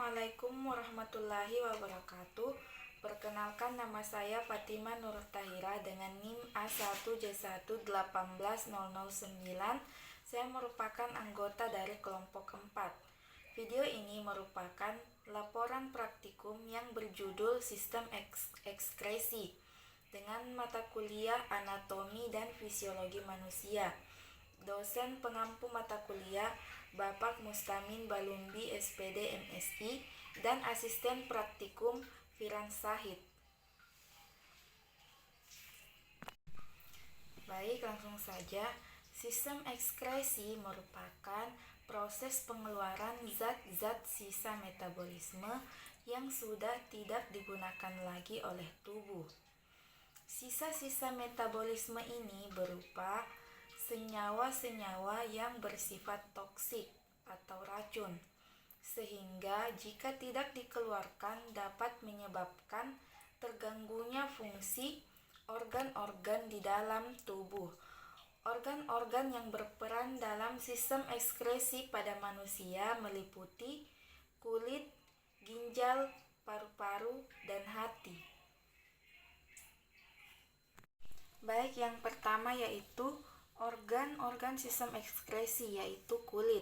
Assalamualaikum warahmatullahi wabarakatuh. Perkenalkan, nama saya Fatima Nur Tahira dengan NIM A1J1181009. Saya merupakan anggota dari kelompok 4. Video ini merupakan laporan praktikum yang berjudul Sistem Ekskresi dengan mata kuliah Anatomi dan Fisiologi Manusia. Dosen pengampu mata kuliah Bapak Mustamin Balumbi SPD MSI dan asisten praktikum Firan Sahid. Baik, langsung saja. Sistem ekskresi merupakan proses pengeluaran zat-zat sisa metabolisme yang sudah tidak digunakan lagi oleh tubuh. Sisa-sisa metabolisme ini berupa senyawa-senyawa yang bersifat toksik atau racun, sehingga jika tidak dikeluarkan dapat menyebabkan terganggunya fungsi organ-organ di dalam tubuh. Organ-organ yang berperan dalam sistem ekskresi pada manusia meliputi kulit, ginjal, paru-paru, dan hati. Baik, yang pertama yaitu organ-organ sistem ekskresi, yaitu kulit.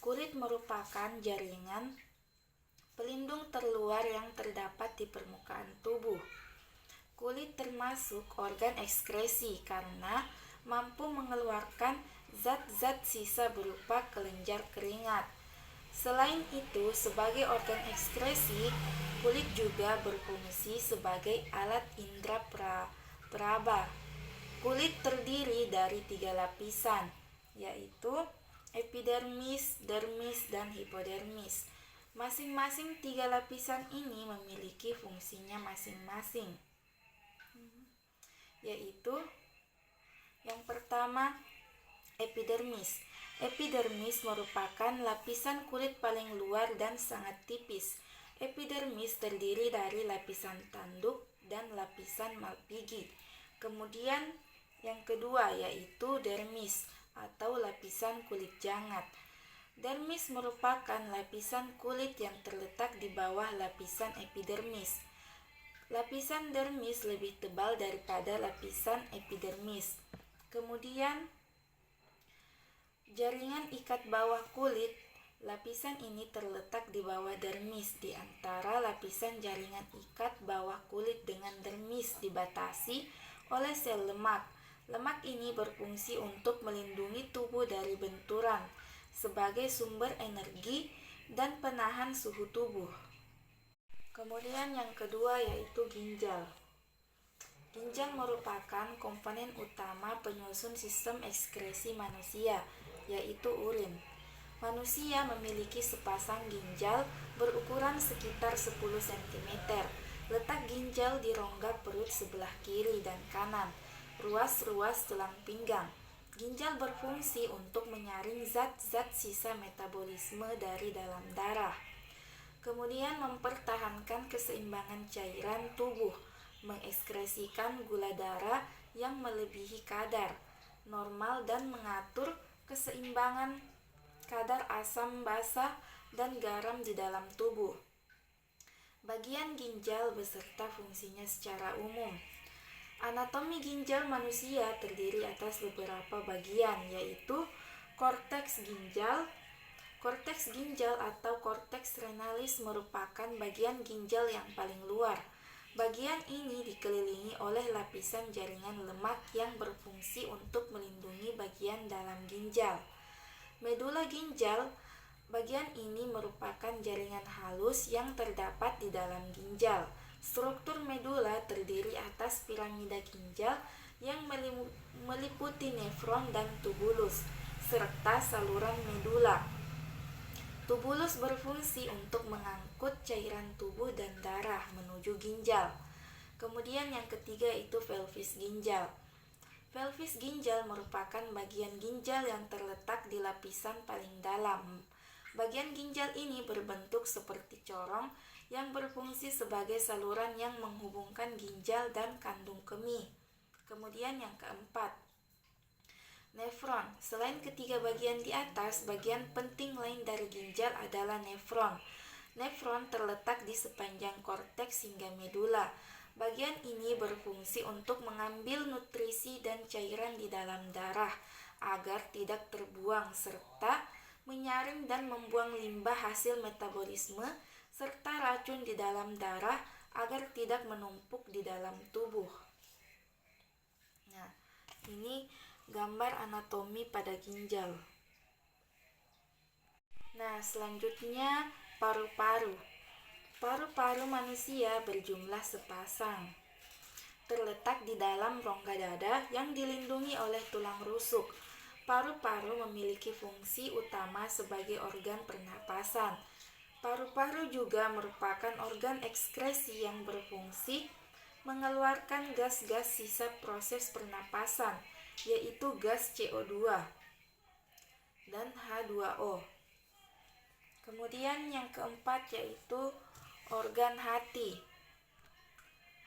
Kulit merupakan jaringan pelindung terluar yang terdapat di permukaan tubuh. Kulit termasuk organ ekskresi karena mampu mengeluarkan zat-zat sisa berupa kelenjar keringat. Selain itu, sebagai organ ekskresi, kulit juga berfungsi sebagai alat indera peraba. Kulit terdiri dari 3 lapisan, yaitu epidermis, dermis, dan hipodermis. Masing-masing 3 lapisan ini memiliki fungsinya masing-masing, yaitu yang pertama, epidermis. Epidermis merupakan lapisan kulit paling luar dan sangat tipis. Epidermis terdiri dari lapisan tanduk dan lapisan malpighi. Kemudian yang kedua yaitu dermis atau lapisan kulit jangat. Dermis merupakan lapisan kulit yang terletak di bawah lapisan epidermis. Lapisan dermis lebih tebal daripada lapisan epidermis. Kemudian jaringan ikat bawah kulit. Lapisan ini terletak di bawah dermis. Di antara lapisan jaringan ikat bawah kulit dengan dermis dibatasi oleh sel lemak. Lemak ini berfungsi untuk melindungi tubuh dari benturan sebagai sumber energi dan penahan suhu tubuh. Kemudian yang kedua yaitu ginjal. Ginjal merupakan komponen utama penyusun sistem ekskresi manusia, yaitu urin. Manusia memiliki sepasang ginjal berukuran sekitar 10 cm. Letak ginjal di rongga perut sebelah kiri dan kanan, ruas-ruas tulang pinggang. Ginjal berfungsi untuk menyaring zat-zat sisa metabolisme dari dalam darah. Kemudian mempertahankan keseimbangan cairan tubuh, mengekskresikan gula darah yang melebihi kadar normal dan mengatur keseimbangan kadar asam basa dan garam di dalam tubuh. Bagian ginjal beserta fungsinya secara umum. Anatomi ginjal manusia terdiri atas beberapa bagian, yaitu korteks ginjal. Korteks ginjal atau korteks renalis merupakan bagian ginjal yang paling luar. Bagian ini dikelilingi oleh lapisan jaringan lemak yang berfungsi untuk melindungi bagian dalam ginjal. Medula ginjal, bagian ini merupakan jaringan halus yang terdapat di dalam ginjal. Struktur medula terdiri atas piramida ginjal yang meliputi nefron dan tubulus, serta saluran medula. Tubulus berfungsi untuk mengangkut cairan tubuh dan darah menuju ginjal. Kemudian yang ketiga itu pelvis ginjal. Pelvis ginjal merupakan bagian ginjal yang terletak di lapisan paling dalam. Bagian ginjal ini berbentuk seperti corong yang berfungsi sebagai saluran yang menghubungkan ginjal dan kandung kemih. Kemudian yang keempat, nefron. Selain ketiga bagian di atas, bagian penting lain dari ginjal adalah nefron. Nefron terletak di sepanjang korteks hingga medula. Bagian ini berfungsi untuk mengambil nutrisi dan cairan di dalam darah agar tidak terbuang, serta menyaring dan membuang limbah hasil metabolisme serta racun di dalam darah agar tidak menumpuk di dalam tubuh. Nah, ini gambar anatomi pada ginjal. Nah, selanjutnya paru-paru. Paru-paru manusia berjumlah sepasang. Terletak di dalam rongga dada yang dilindungi oleh tulang rusuk. Paru-paru memiliki fungsi utama sebagai organ pernapasan. Paru-paru juga merupakan organ ekskresi yang berfungsi mengeluarkan gas-gas sisa proses pernapasan, yaitu gas CO2 dan H2O. Kemudian yang keempat yaitu organ hati.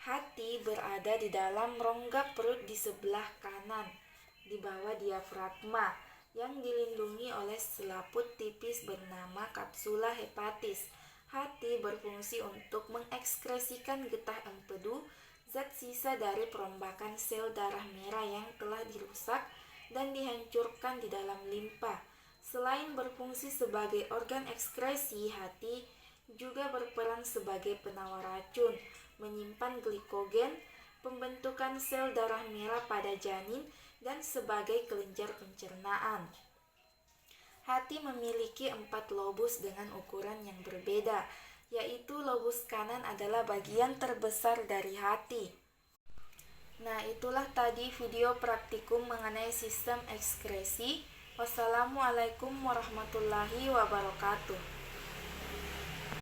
Hati berada di dalam rongga perut di sebelah kanan, di bawah diafragma, yang dilindungi oleh selaput tipis bernama kapsula hepatis. Hati berfungsi untuk mengekskresikan getah empedu, zat sisa dari perombakan sel darah merah yang telah dirusak dan dihancurkan di dalam limpa. Selain berfungsi sebagai organ ekskresi, hati juga berperan sebagai penawar racun, menyimpan glikogen, pembentukan sel darah merah pada janin, dan sebagai kelenjar pencernaan. Hati memiliki 4 lobus dengan ukuran yang berbeda, yaitu lobus kanan adalah bagian terbesar dari hati. Nah, itulah tadi video praktikum mengenai sistem ekskresi. Wassalamualaikum warahmatullahi wabarakatuh.